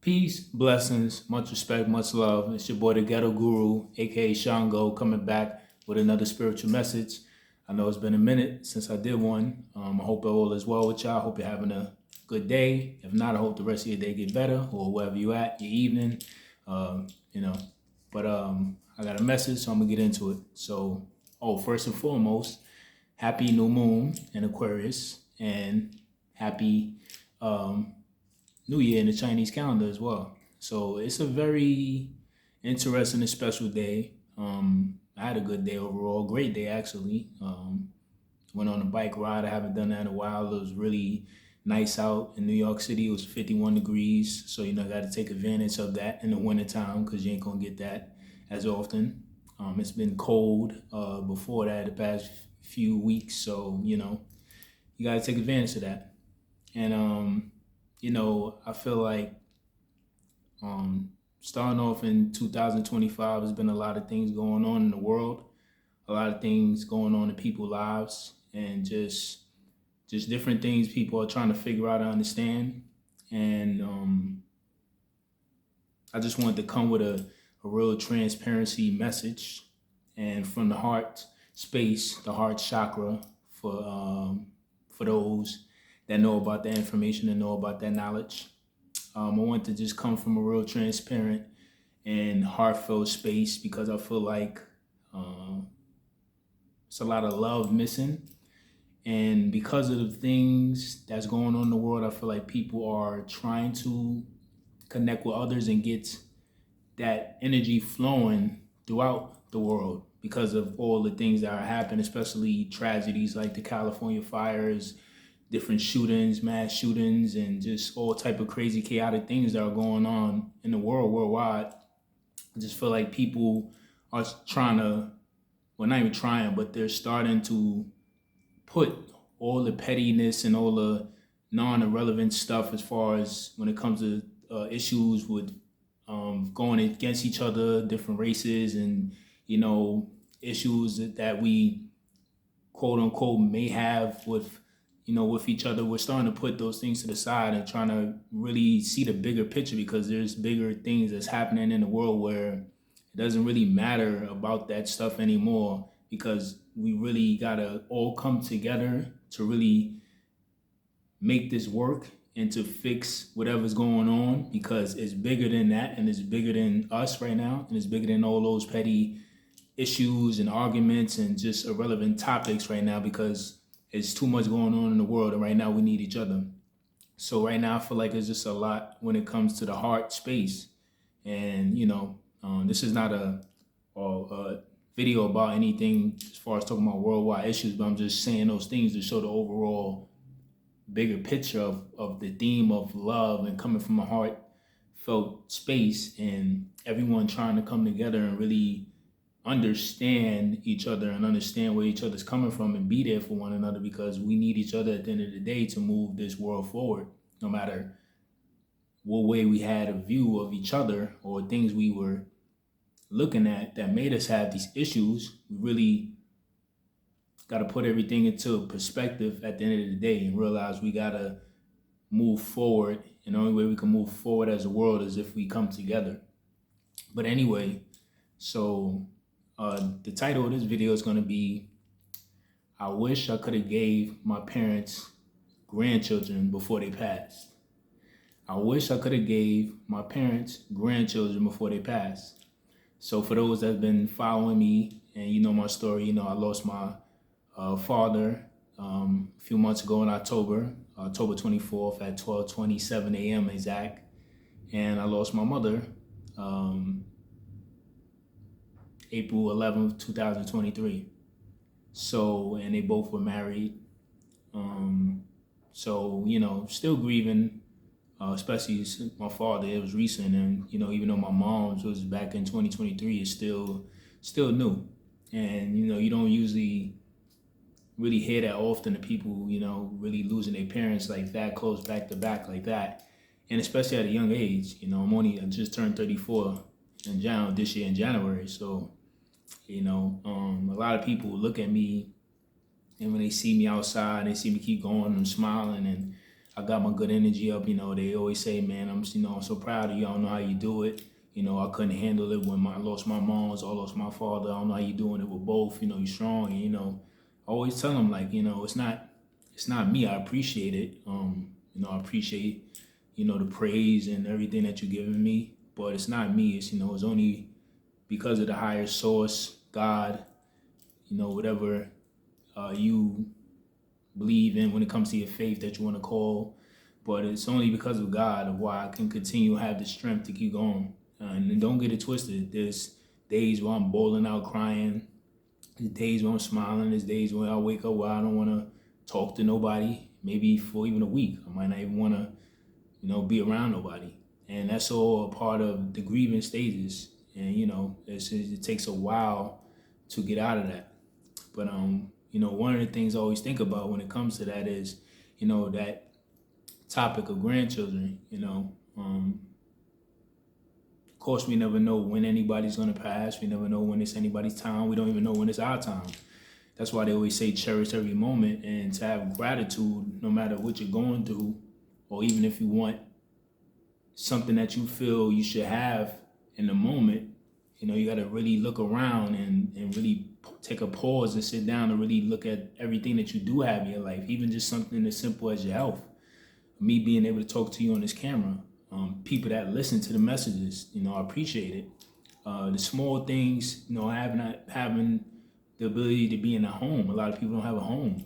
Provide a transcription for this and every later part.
Peace, blessings, much respect, much love. It's your boy, the Ghetto Guru, aka Shango, coming back with another spiritual message. I know it's been a minute since I did one. I hope all is well with y'all. I hope you're having a good day. If not, I hope the rest of your day get better, or wherever you at, your evening. Um, you know, but I got a message, so I'm gonna get into it. So, first and foremost, happy new moon in Aquarius, and happy um, New Year in the Chinese calendar as well. So it's a very interesting and special day. I had a good day overall, great day actually. Went on a bike ride. I haven't done that in a while. It was really nice out in New York City. It was 51 degrees, so I got to take advantage of that in the wintertime because you ain't gonna get that as often. It's been cold before that the past few weeks, so you got to take advantage of that. And I feel like um, starting off in 2025, there's been a lot of things going on in the world, a lot of things going on in people's lives, and just different things people are trying to figure out and understand. And I just wanted to come with a real transparency message, and from the heart space, the heart chakra, for those that know about that information and know about that knowledge. I want to just come from a real transparent and heartfelt space because I feel like um, it's a lot of love missing. And because of the things that's going on in the world, I feel like people are trying to connect with others and get that energy flowing throughout the world because of all the things that are happening, especially tragedies like the California fires, different shootings, mass shootings, and just all type of crazy, chaotic things that are going on in the world worldwide. I just feel like people are trying to, well, not even trying, but they're starting to put all the pettiness and all the non-irrelevant stuff as far as when it comes to issues with going against each other, different races, and you know issues that we quote unquote may have with with each other. We're starting to put those things to the side and trying to really see the bigger picture because there's bigger things that's happening in the world where it doesn't really matter about that stuff anymore because we really gotta all come together to really make this work and to fix whatever's going on because it's bigger than that and it's bigger than us right now and it's bigger than all those petty issues and arguments and just irrelevant topics right now because it's too much going on in the world and right now we need each other. So right now I feel like there's just a lot when it comes to the heart space. And this is not a video about anything as far as talking about worldwide issues, but I'm just saying those things to show the overall bigger picture of the theme of love and coming from a heartfelt space and everyone trying to come together and really understand each other and understand where each other's coming from and be there for one another because we need each other at the end of the day to move this world forward, no matter what way we had a view of each other or things we were looking at that made us have these issues. We really got to put everything into perspective at the end of the day and realize we got to move forward. And the only way we can move forward as a world is if we come together. But anyway, so the title of this video is going to be I wish I could have gave my parents grandchildren before they passed. I wish I could have gave my parents grandchildren before they passed. So for those that have been following me and you know my story, I lost my father a few months ago in October 24th at 12:27 a.m. exact. And I lost my mother April 11th, 2023. So, and they both were married. So, still grieving, especially my father. It was recent. And, even though my mom's was back in 2023, it's still new. And, you don't usually really hear that often of people, really losing their parents like that, close back to back like that. And especially at a young age, I just turned 34 this year in January. So, a lot of people look at me and when they see me outside, they see me keep going and smiling and I got my good energy up. They always say, man, I'm so proud of you. I don't know how you do it. I couldn't handle it when I lost my mom, so I lost my father. I don't know how you doing it with both. You're strong. And, I always tell them, like, it's not me. I appreciate it. I appreciate, the praise and everything that you're giving me, but it's not me. It's only because of the higher source, God, whatever you believe in when it comes to your faith that you want to call. But it's only because of God of why I can continue to have the strength to keep going. And don't get it twisted. There's days where I'm bawling out crying. There's days where I'm smiling. There's days when I wake up where I don't want to talk to nobody, maybe for even a week. I might not even want to, be around nobody. And that's all a part of the grieving stages. And, it takes a while to get out of that. But, one of the things I always think about when it comes to that is, that topic of grandchildren, of course, we never know when anybody's going to pass. We never know when it's anybody's time. We don't even know when it's our time. That's why they always say cherish every moment, and to have gratitude no matter what you're going through, or even if you want something that you feel you should have in the moment, you got to really look around and really take a pause and sit down and really look at everything that you do have in your life, even just something as simple as your health. Me being able to talk to you on this camera, people that listen to the messages, I appreciate it. The small things, having the ability to be in a home. A lot of people don't have a home.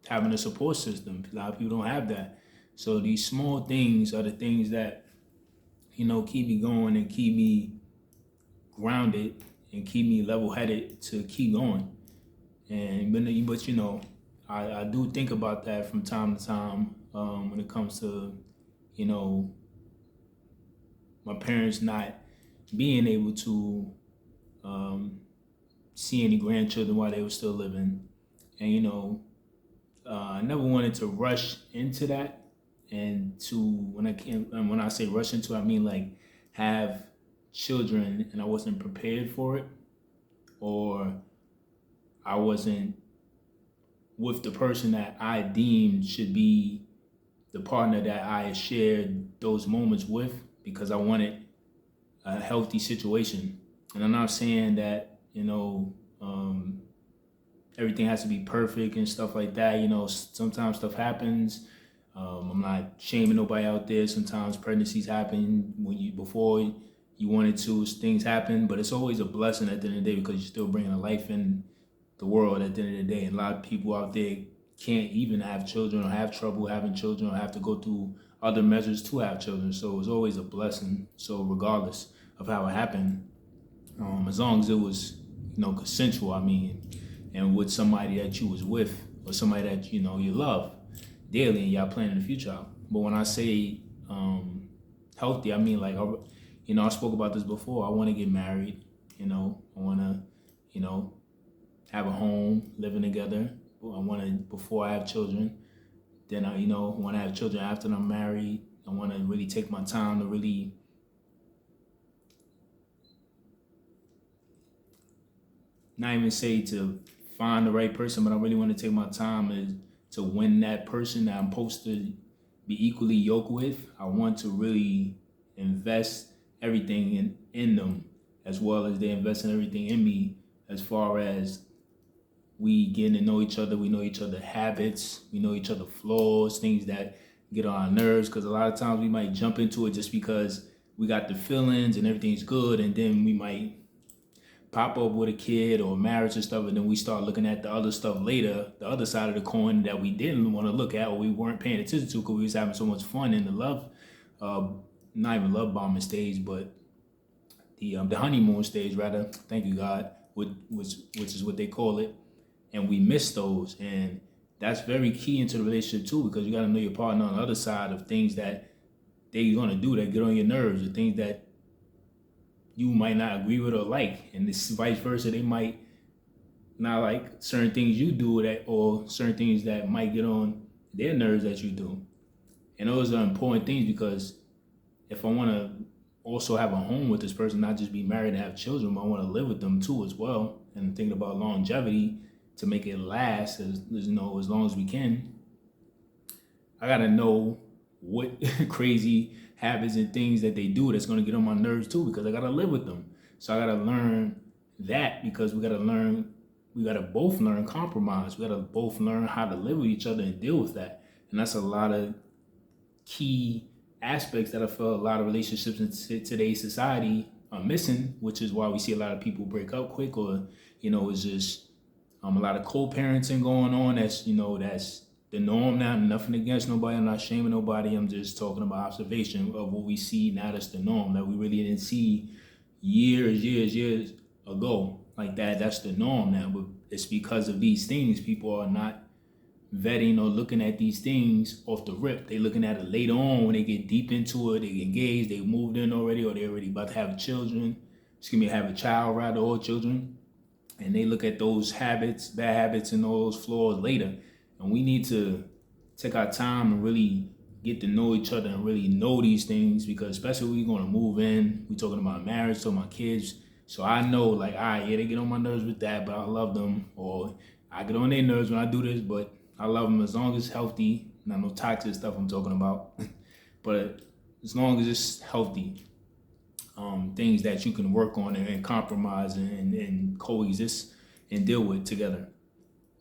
Having a support system. A lot of people don't have that. So these small things are the things that, keep me going and keep me grounded and keep me level-headed to keep going. But I do think about that from time to time when it comes to, my parents not being able to see any grandchildren while they were still living. And, I never wanted to rush into that. And when I say rush into it, I mean like have children and I wasn't prepared for it, or I wasn't with the person that I deemed should be the partner that I shared those moments with, because I wanted a healthy situation. And I'm not saying that, everything has to be perfect and stuff like that. Sometimes stuff happens. I'm not shaming nobody out there. Sometimes pregnancies happen before you wanted to. Things happen, but it's always a blessing at the end of the day because you're still bringing a life in the world at the end of the day. And a lot of people out there can't even have children or have trouble having children or have to go through other measures to have children. So it's always a blessing. So regardless of how it happened, as long as it was, consensual, and with somebody that you was with or somebody that, you love daily and y'all planning the future out. But when I say healthy, I mean like, I spoke about this before. I want to get married, I want to, have a home, living together. I want to, before I have children, then I, want to have children after I'm married. I want to really take my time to really not even say to find the right person, but I really want to take my time to win that person that I'm supposed to be equally yoked with. I want to really invest everything in them as well as they invest in everything in me, as far as we getting to know each other. We know each other's habits. We know each other's flaws, things that get on our nerves, because a lot of times we might jump into it just because we got the feelings and everything's good, and then we might pop up with a kid or marriage and stuff, and then we start looking at the other stuff later, the other side of the coin that we didn't want to look at or we weren't paying attention to because we was having so much fun in the love, not even love bombing stage, but the honeymoon stage rather. Thank you, God, which is what they call it, and we miss those, and that's very key into the relationship too, because you got to know your partner on the other side of things that they're gonna do that get on your nerves, or things that you might not agree with or like, and this vice versa. They might not like certain things you do or certain things that might get on their nerves that you do. And those are important things, because if I want to also have a home with this person, not just be married and have children, but I want to live with them too as well, and thinking about longevity to make it last as long as we can. I gotta know what crazy habits and things that they do that's gonna get on my nerves too, because I gotta live with them. So I gotta learn that, because we gotta both learn compromise. We gotta both learn how to live with each other and deal with that. And that's a lot of key aspects that I feel a lot of relationships in today's society are missing, which is why we see a lot of people break up quick, or it's just a lot of co-parenting going on. That's the norm now. Nothing against nobody. I'm not shaming nobody. I'm just talking about observation of what we see now. That's the norm that we really didn't see years ago. Like that. That's the norm now. But it's because of these things. People are not vetting or looking at these things off the rip. They looking at it later on when they get deep into it. They get engaged. They moved in already, or they already about to have children. Have a child rather, or children. And they look at those habits, bad habits, and all those flaws later. And we need to take our time and really get to know each other and really know these things, because especially when we're going to move in, we're talking about marriage, talking about kids. So I know, like, all right, yeah, they get on my nerves with that, but I love them. Or I get on their nerves when I do this, but I love them as long as it's healthy. Not no toxic stuff I'm talking about, but as long as it's healthy. Things that you can work on and compromise and coexist and deal with together.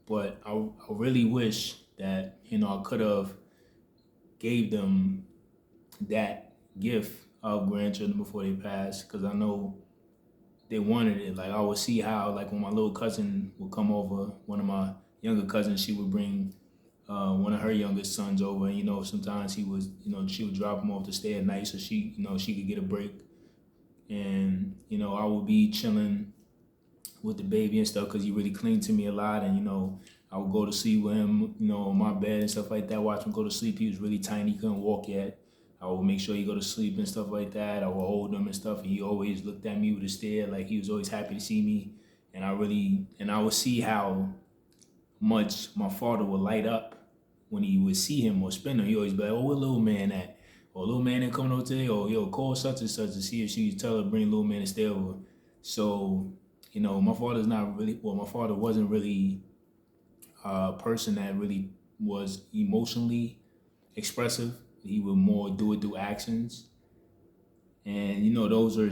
But I really wish that I could have gave them that gift of grandchildren before they passed, because I know they wanted it. Like, I would see how, like, when my little cousin would come over, one of my younger cousins, she would bring one of her youngest sons over, and sometimes she would drop him off to stay at night so she could get a break. And I would be chilling with the baby and stuff, because he really clinged to me a lot. And I would go to sleep with him on my bed and stuff like that, watch him go to sleep. He was really tiny, he couldn't walk yet. I would make sure he go to sleep and stuff like that. I would hold him and stuff, and he always looked at me with a stare, like he was always happy to see me. And I would see how much my father would light up when he would see him or spend him. He always be like, "Oh, where little man at?" Or, "Little man ain't coming over today." Or, "Yo, call such and such to see if she tell her bring little man to stay over." So, my father wasn't really a person that really was emotionally expressive. He would more do it through actions. And, those are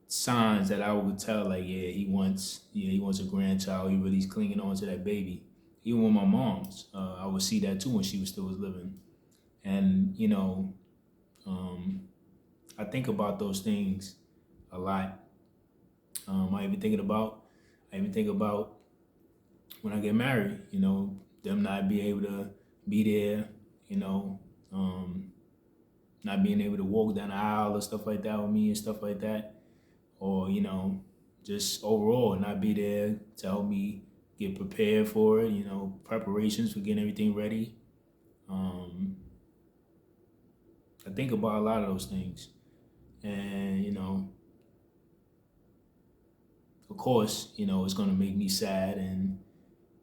signs that I would tell, like, he wants a grandchild. He really is clinging on to that baby. Even with my mom's, I would see that too when she was living. And, I think about those things a lot. I even think about when I get married, them not being able to be there, not being able to walk down the aisle or stuff like that with me and stuff like that. Or, just overall not be there to help me get prepared for it, preparations for getting everything ready. Um, I think about a lot of those things. And, of course, it's going to make me sad. And,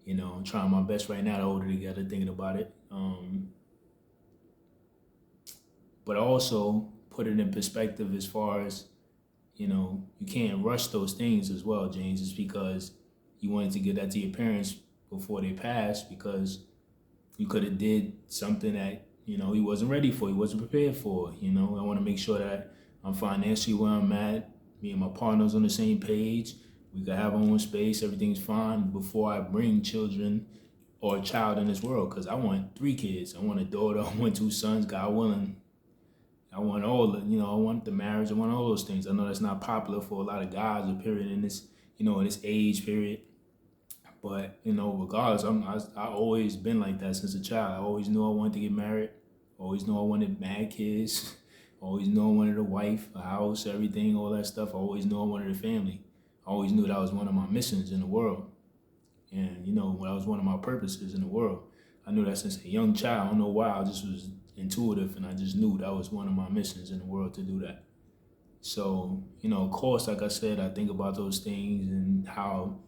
I'm trying my best right now to hold it together, thinking about it. But also put it in perspective as far as, you can't rush those things as well, James, just because you wanted to get that to your parents before they passed, because you could have did something that, he wasn't ready for, he wasn't prepared for. I want to make sure that I'm financially where I'm at, me and my partner's on the same page, we could have our own space, everything's fine before I bring children or a child in this world, because I want 3 kids. I want a daughter, I want 2 sons, God willing. I want I want the marriage, I want all those things. I know that's not popular for a lot of guys, period, in this, in this age period. But, regardless, I always been like that since a child. I always knew I wanted to get married. Always knew I wanted mad kids. Always knew I wanted a wife, a house, everything, all that stuff. I always knew I wanted a family. I always knew that was one of my missions in the world. And, when I was one of my purposes in the world. I knew that since a young child. I don't know why. I just was intuitive, and I just knew that was one of my missions in the world to do that. So, of course, like I said, I think about those things and how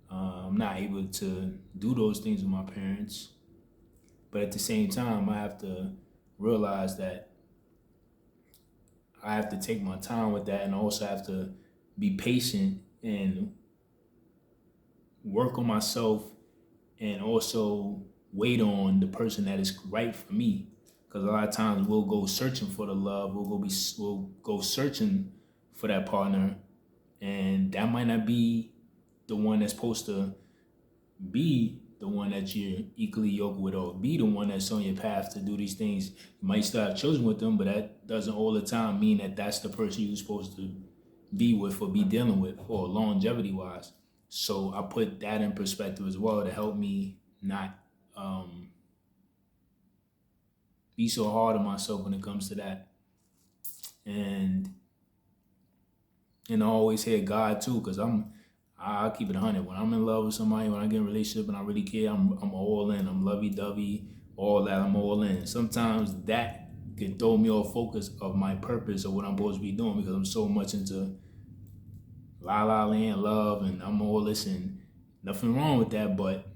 I'm not able to do those things with my parents. But at the same time, I have to realize that I have to take my time with that, and also have to be patient and work on myself, and also wait on the person that is right for me. Because a lot of times we'll go searching for the love, we'll go searching for that partner, and that might not be the one that's supposed to be the one that you're equally yoked with, or be the one that's on your path to do these things. You might still have children with them, but that doesn't all the time mean that that's the person you're supposed to be with or be dealing with, or longevity wise. So I put that in perspective as well to help me not be so hard on myself when it comes to that. And I always hear God too, because I'll keep it 100. When I'm in love with somebody, when I get in a relationship and I really care, I'm all in. I'm lovey dovey, all that. I'm all in. Sometimes that can throw me off focus of my purpose or what I'm supposed to be doing, because I'm so much into la la land love and I'm all this, and nothing wrong with that. But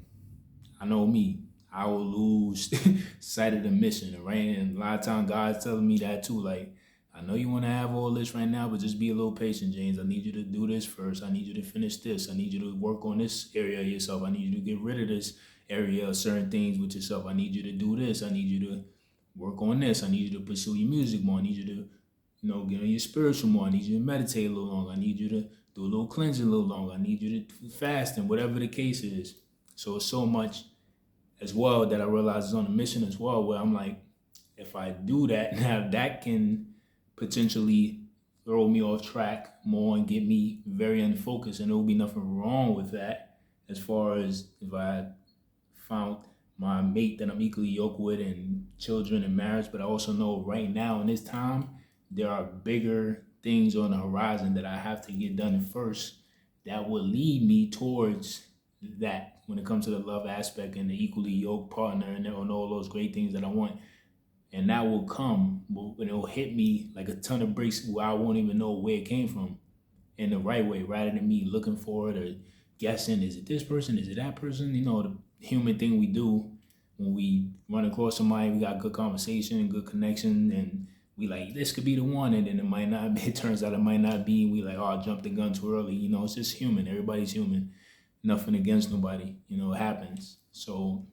I know me, I will lose sight of the mission, right? And a lot of times God's telling me that too. Like, I know you want to have all this right now, but just be a little patient, James. I need you to do this first. I need you to finish this. I need you to work on this area of yourself. I need you to get rid of this area of certain things with yourself. I need you to do this. I need you to work on this. I need you to pursue your music more. I need you to, get on your spiritual more. I need you to meditate a little longer. I need you to do a little cleansing a little longer. I need you to fast, and whatever the case is. So it's so much as well that I realize is on a mission as well, where I'm like, if I do that, now that can potentially throw me off track more and get me very unfocused, and there will be nothing wrong with that, as far as if I found my mate that I'm equally yoked with, and children and marriage. But I also know right now in this time, there are bigger things on the horizon that I have to get done first that will lead me towards that when it comes to the love aspect and the equally yoked partner and all those great things that I want. And that will come, and it'll hit me like a ton of bricks where I won't even know where it came from in the right way, rather than me looking for it or guessing, is it this person, is it that person? The human thing we do when we run across somebody, we got good conversation, good connection, and we like, this could be the one, and then it might not be. It turns out it might not be, and we like, oh, I jumped the gun too early. It's just human. Everybody's human. Nothing against nobody. It happens. So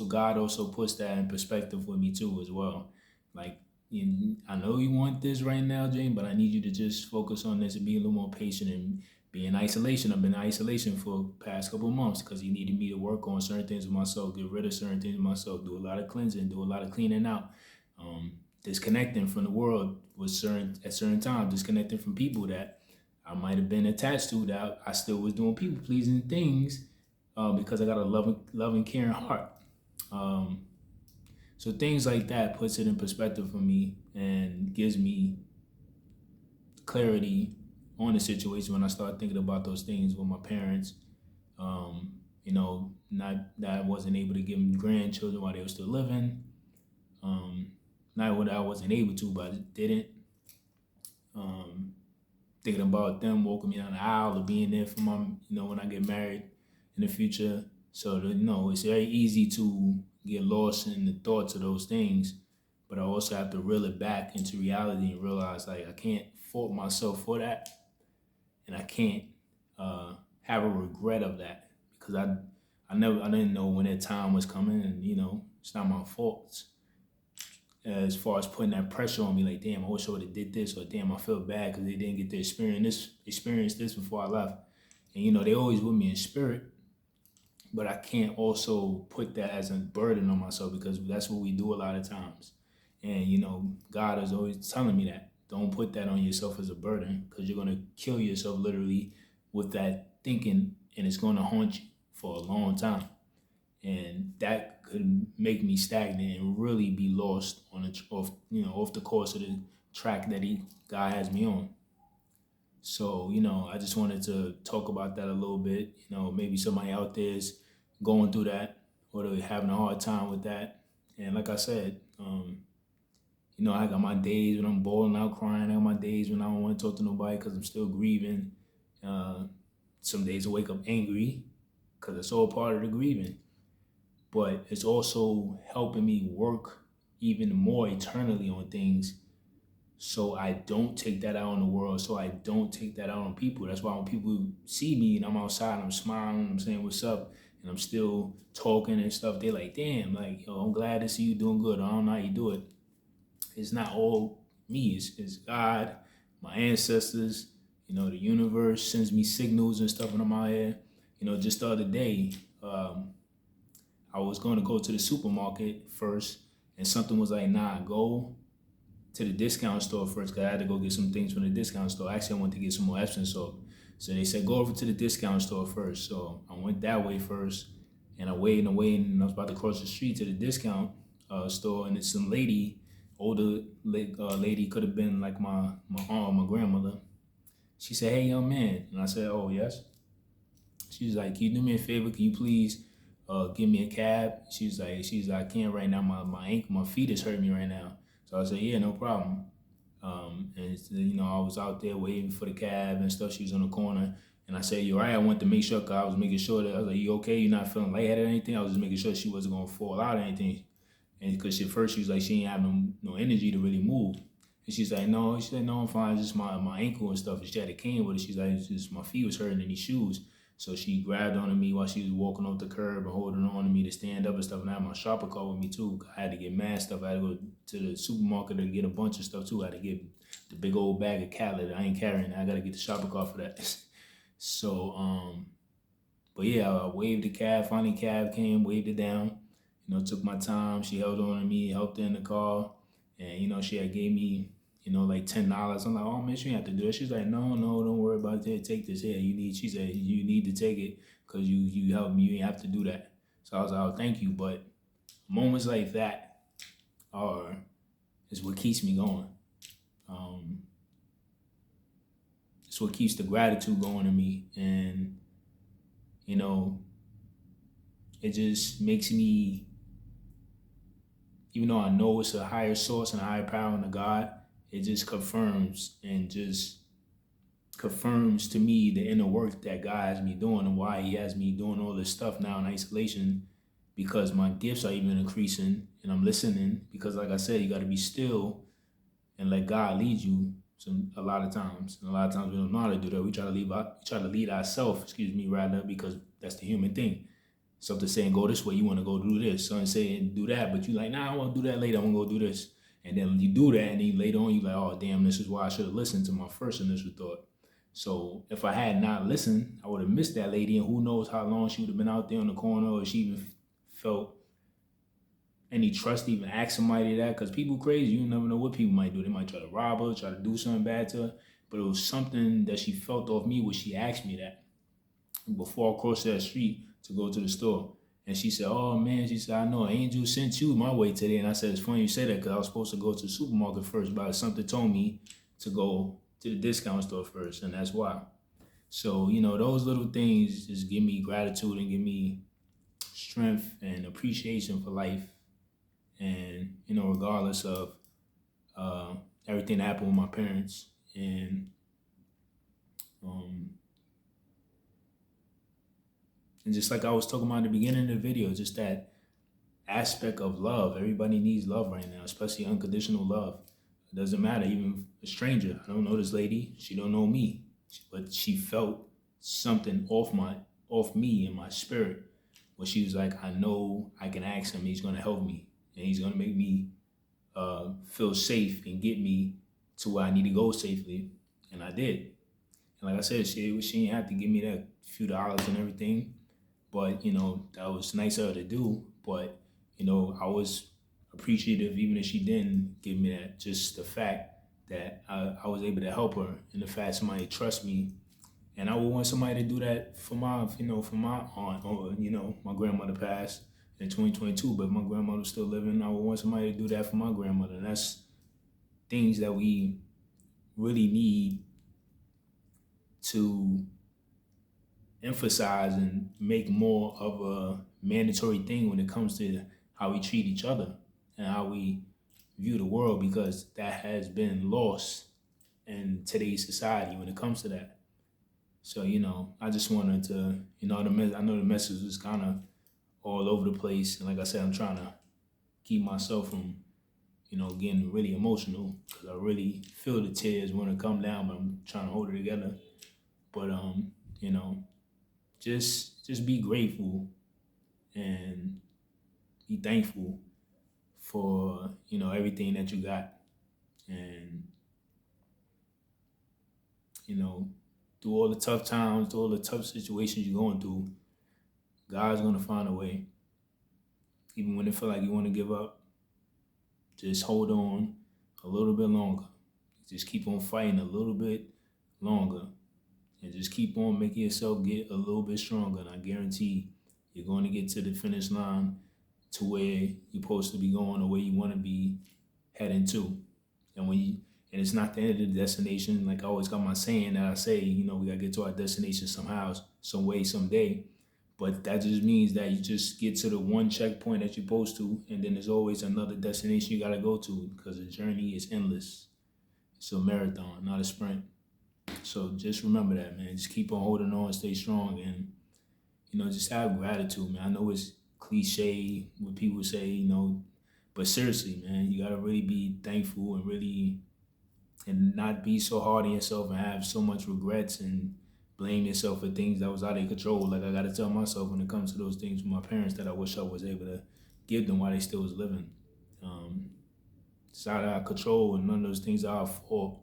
God also puts that in perspective with me too as well. Like, I know you want this right now, Jane, but I need you to just focus on this and be a little more patient and be in isolation. I've been in isolation for the past couple of months because he needed me to work on certain things with myself, get rid of certain things with myself, do a lot of cleansing, do a lot of cleaning out, disconnecting from the world at certain times, disconnecting from people that I might have been attached to, that I still was doing people pleasing things because I got a loving, caring heart. So things like that puts it in perspective for me and gives me clarity on the situation when I start thinking about those things with my parents. Not that I wasn't able to give them grandchildren while they were still living. Not what I wasn't able to, but I didn't. Thinking about them walking me down the aisle or being there for my, when I get married in the future. So, it's very easy to get lost in the thoughts of those things, but I also have to reel it back into reality and realize, like, I can't fault myself for that, and I can't have a regret of that, because I didn't know when that time was coming, and it's not my fault. As far as putting that pressure on me, like, damn, I wish I would have did this, or damn, I feel bad because they didn't get to experience this before I left. And they always with me in spirit, but I can't also put that as a burden on myself, because that's what we do a lot of times. And God is always telling me that don't put that on yourself as a burden, because you're gonna kill yourself literally with that thinking, and it's gonna haunt you for a long time. And that could make me stagnant and really be lost off the course of the track that God has me on. So, I just wanted to talk about that a little bit. Maybe somebody out there is going through that, or they're having a hard time with that. And like I said, I got my days when I'm bawling out crying. I got my days when I don't want to talk to nobody because I'm still grieving. Some days I wake up angry because it's all part of the grieving. But it's also helping me work even more eternally on things, so I don't take that out on the world, so I don't take that out on people. That's why when people see me and I'm outside, I'm smiling, I'm saying what's up, and I'm still talking and stuff, they like, damn, like, yo, I'm glad to see you doing good. I don't know how you do it. It's not all me. It's God, my ancestors, the universe sends me signals and stuff when I'm out here. Just the other day, I was going to go to the supermarket first, and something was like, nah, go to the discount store first, because I had to go get some things from the discount store. Actually, I wanted to get some more Epsom salt. So they said, go over to the discount store first. So I went that way first, and I waited and waited, and I was about to cross the street to the discount store, and it's some lady, older lady, could have been like my aunt, my grandmother. She said, hey, young man. And I said, oh, yes. She's like, can you do me a favor? Can you please give me a cab? She's like, I can't right now. My ankle, my feet is hurting me right now. So I said, yeah, no problem. And I was out there waiting for the cab and stuff. She was on the corner, and I said, "You all right?" I wanted to make sure, cause I was making sure that I was like, "You okay? You not feeling lightheaded or anything?" I was just making sure she wasn't gonna fall out or anything. And cause at first she was like, she ain't have no energy to really move. And she's like, no. She said, no, I'm fine. It's just my ankle and stuff. And she had a cane with it. She's like, it's just my feet was hurting in these shoes. So she grabbed onto me while she was walking off the curb and holding on to me to stand up and stuff. And I had my shopper cart with me too. I had to get mad stuff. I had to go to the supermarket to get a bunch of stuff too. I had to get the big old bag of cat litter. I ain't carrying that. I gotta get the shopper cart for that. So, but yeah, I waved the cab. Finally, cab came, waved it down. Took my time. She held on to me, helped her in the car, and she had gave me like $10. I'm like, oh man, she didn't have to do it. She's like, no, don't worry about it. Take this here. She said, you need to take it because you helped me. You didn't have to do that. So I was like, oh, thank you. But moments like that is what keeps me going. It's what keeps the gratitude going in me. And, it just makes me, even though I know it's a higher source and a higher power in God, it just confirms to me the inner work that God has me doing and why he has me doing all this stuff now in isolation, because my gifts are even increasing and I'm listening, because like I said, you got to be still and let God lead you a lot of times. And a lot of times we don't know how to do that. We try to lead ourselves, rather, because that's the human thing. Something saying go this way, you want to go do this. Something saying do that, but you like, nah, I want to do that later. I want to go do this. And then you do that, and then later on, you like, oh, damn, this is why I should have listened to my first initial thought. So if I had not listened, I would have missed that lady, and who knows how long she would have been out there on the corner, or she even felt any trust to even ask somebody that, because people crazy. You never know what people might do. They might try to rob her, try to do something bad to her. But it was something that she felt off me when she asked me that before I crossed that street to go to the store. And she said, oh man, she said, I know Angel sent you my way today. And I said, it's funny you say that, because I was supposed to go to the supermarket first, but something told me to go to the discount store first, and that's why. So, those little things just give me gratitude and give me strength and appreciation for life. And, regardless of everything that happened with my parents. And just like I was talking about in the beginning of the video, just that aspect of love. Everybody needs love right now, especially unconditional love. It doesn't matter, even a stranger. I don't know this lady. She don't know me, but she felt something off me in my spirit, where she was like, I know I can ask him. He's going to help me, and he's going to make me feel safe and get me to where I need to go safely. And I did. And like I said, she didn't have to give me that few dollars and everything. But, that was nice of her to do. But, I was appreciative even if she didn't give me that. Just the fact that I was able to help her, and the fact somebody trusts me. And I would want somebody to do that for my aunt, or, my grandmother passed in 2022, but my grandmother's still living. I would want somebody to do that for my grandmother. And that's things that we really need to emphasize and make more of a mandatory thing when it comes to how we treat each other and how we view the world, because that has been lost in today's society when it comes to that. So, I just wanted to, I know the message was kind of all over the place. And like I said, I'm trying to keep myself from, getting really emotional, because I really feel the tears want to come down, but I'm trying to hold it together. But, just be grateful and be thankful for, everything that you got. And, you know, through all the tough times, through all the tough situations you're going through, God's gonna find a way. Even when it feel like you want to give up, just hold on a little bit longer. Just keep on fighting a little bit longer, and just keep on making yourself get a little bit stronger. And I guarantee you're going to get to the finish line to where you're supposed to be going or where you want to be heading to. And and it's not the end of the destination. Like I always got my saying that I say, we gotta get to our destination somehow, some way, someday. But that just means that you just get to the one checkpoint that you're supposed to, and then there's always another destination you gotta go to because the journey is endless. It's a marathon, not a sprint. So just remember that, man. Just keep on holding on, stay strong, and just have gratitude, man. I know it's cliche what people say, but seriously, man, you gotta really be thankful and not be so hard on yourself and have so much regrets and blame yourself for things that was out of your control. Like I gotta tell myself when it comes to those things with my parents that I wish I was able to give them while they still was living. It's out of our control, and none of those things are our fault.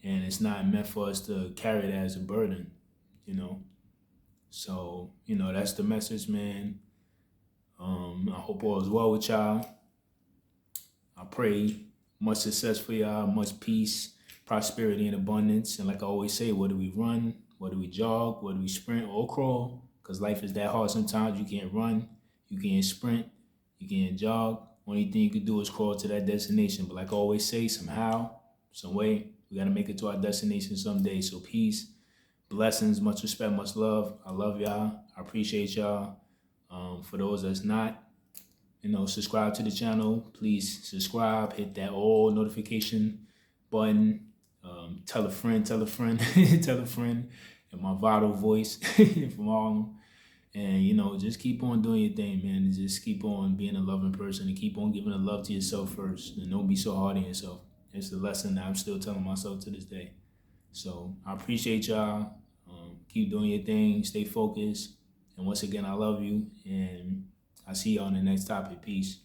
And it's not meant for us to carry that as a burden, you know. So, that's the message, man. I hope all is well with y'all. I pray much success for y'all, much peace, prosperity, and abundance. And like I always say, whether we run, whether we jog, whether we sprint or crawl, because life is that hard sometimes. You can't run, you can't sprint, you can't jog. Only thing you can do is crawl to that destination. But like I always say, somehow, some way, we got to make it to our destination someday. So peace, blessings, much respect, much love. I love y'all. I appreciate y'all. For those that's not, subscribe to the channel. Please subscribe, hit that all notification button. Tell a friend, tell a friend, tell a friend. And my vital voice from Harlem. And, just keep on doing your thing, man. And just keep on being a loving person and keep on giving the love to yourself first. And don't be so hard on yourself. It's the lesson that I'm still telling myself to this day. So I appreciate y'all. Keep doing your thing. Stay focused. And once again, I love you. And I'll see y'all on the next topic. Peace.